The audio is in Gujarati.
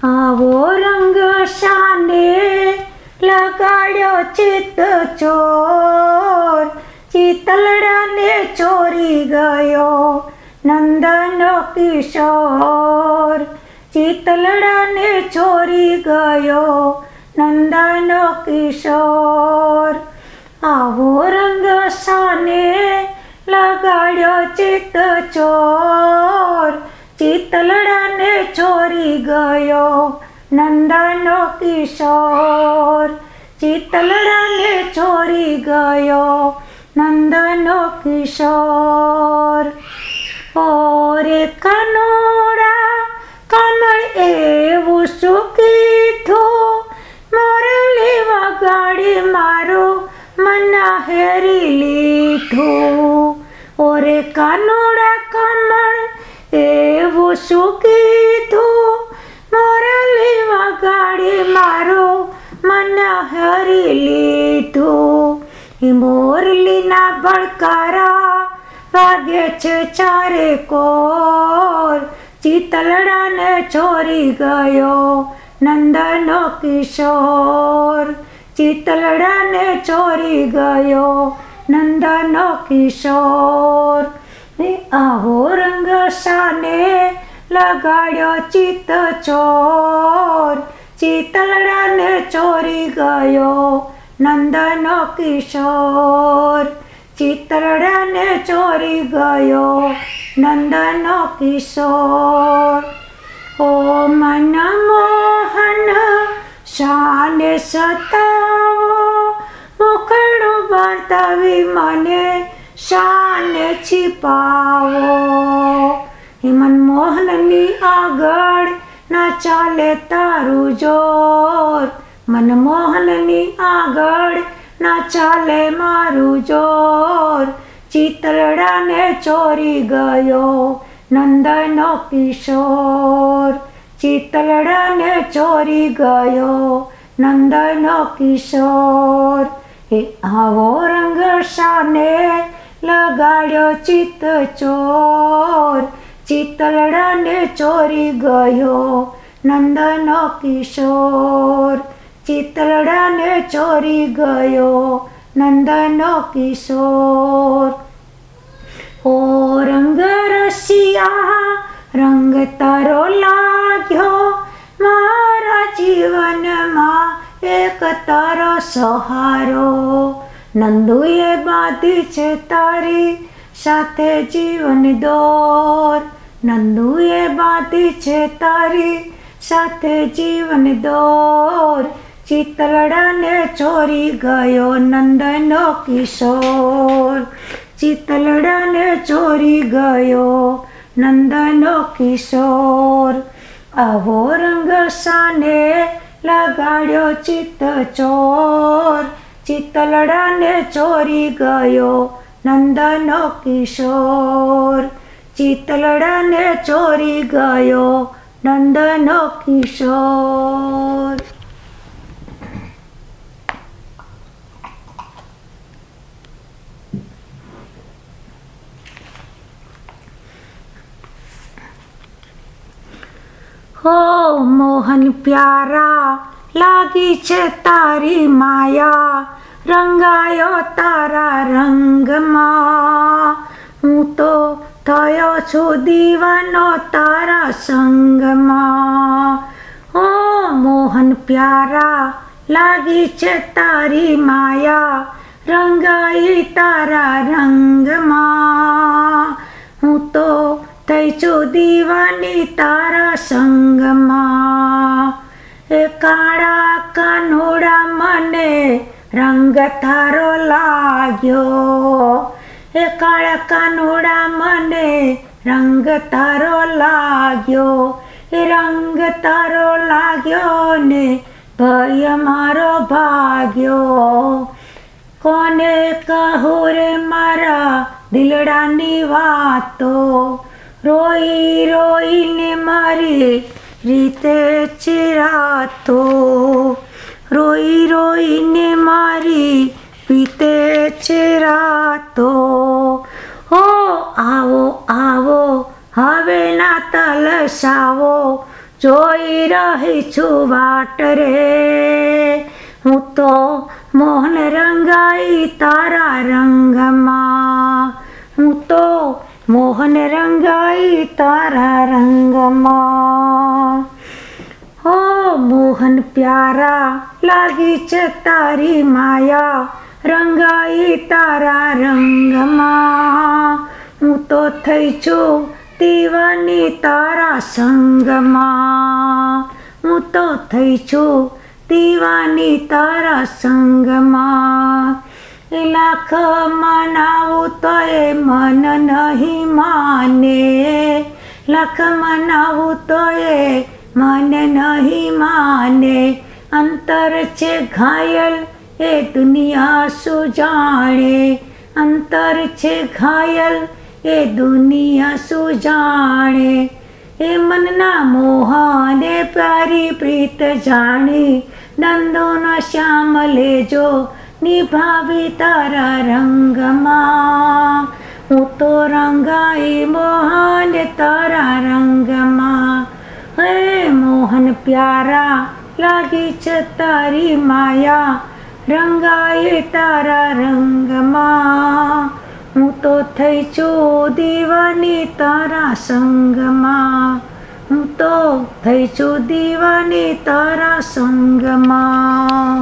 આવો રંગ શાને લગાડ્યો ચિત્ત ચોર, ચિતલડાને ચોરી ગયો નંદનો કિશોર, ચિતલડાને ચોરી ગયો નંદનો કિશોર. આવો રંગ શાને લગાડ્યો ચિત્ત ચોર, ચિતલડાને ચોરી ગયો નંદનો કિશોર, ચિતલડાને ચોરી ગયો નંદનો કિશોર. ઓરે કાનોડા કમળ એવું શું કીધું, મોરલી વગાડી મારો મન હેરી લીધું. ઓરે કાનોડા કમળ એવું શું કીધું, મોરલી વગાડી મારો મન હરી લીધું. મોરલીના ભડકારા વાગે છે ચારે કોર, ચિતલડાને ચોરી ગયો નંદનો કિશોર, ચિતલડાને ચોરી ગયો નંદનો કિશોર. આવો રંગ શાને લગાડ્યો ચિત્ત ચોર, ચિતલડાને ચોરી ગયો નંદનો કિશોર, ચિતલડાને ચોરી ગયો નંદનો કિશોર. ઓ મન મોહન શાને સતાવો, મુખડું બતાવી મને શાને छिपाવો. મનમોહનની આગળ ના ચાલે તારું જોર, મનમોહનની આગળ ના ચાલે મારું જોર, ચિતલડાને ચોરી ગયો નંદનો કિશોર, ચિતલડાને ચોરી ગયો નંદનો કિશોર. આવો રંગ શાને લગાડ્યો ચિત્ત ચોર, ચિતલડાને ચોરી ગયો નંદનો કિશોર, ચિતલડાને ચોરી ગયો નંદનો કિશોર. ઓ રંગ રસિયા રંગ તારો લાગ્યો, મારા જીવનમાં એક તારો સહારો. નંદુએ બાંધી છે તારી સાથે જીવન દોર, નંદુએ બાંધી છે તારી સાથે જીવન દોર, ચિતલડાને ચોરી ગયો નંદનો કિશોર, ચિતલડાને ચોરી ગયો નંદનો કિશોર. આવો રંગ શાને લગાડ્યો ચિત્ત ચોર, ચિતલડાને ચોરી ગયો નંદનો કિશોર, ચિતલડાને ચોરી ગયો નંદનો કિશોર. હો મોહન પ્યારા લાગી છે તારી માયા, રંગાયો તારા રંગમાં, હું તો થયો છું દીવાનો તારા સંગમાં. હો મોહન પ્યારા લાગી છે તારી માયા, રંગાઈ તારા રંગમાં, હું તો થઈ છું દીવાની તારા સંગમાં. એ કાળા કાનોડા મને રંગ તારો લાગ્યો, એ કાળા કાનોડા મને રંગ તારો લાગ્યો, એ રંગ તારો લાગ્યો ને ભય મારો ભાગ્યો. કોને કહું રે મારા દિલડાની વાતો, રોઈ રોઈને મારી રીતે ચિરાતો, રોઈ રોઈને મારી પીતે ચિરાતો. હો આવો આવો હવે ના તલસાવો, જોઈ રહી છું વાટ રે, હું તો મોહન રંગાઈ તારા રંગમાં, હું તો મોહન રંગાઈ તારા રંગમાં. હો મોહન પ્યારા લાગી છે તારી માયા, રંગાઈ તારા રંગમાં, હું તો થઈ છું દીવાની તારા સંગમાં, હું તો થઈ છું દીવાની તારા સંગમાં. લાખ મનાવું તો એ મન નહીં માને, લાખ મનાવું તો એ મન નહીં માને, અંતર છે ઘાયલ એ દુનિયા શું જાણે, અંતર છે ઘાયલ એ દુનિયા શું જાણે. એ મનના મોહને પ્યારી પ્રીત જાણી, નંદોનો શ્યામ લેજો નિભાવી તારા રંગમાં, હું તો રંગાઈ મોહન તારા રંગમાં. હે મોહન પ્યારા લાગી છે તારી માયા, રંગાઈ તારા રંગમાં, હું તો થઈ છું દીવાની તારા સંગમાં, હું તો થઈ છું દીવાની તારા સંગમાં.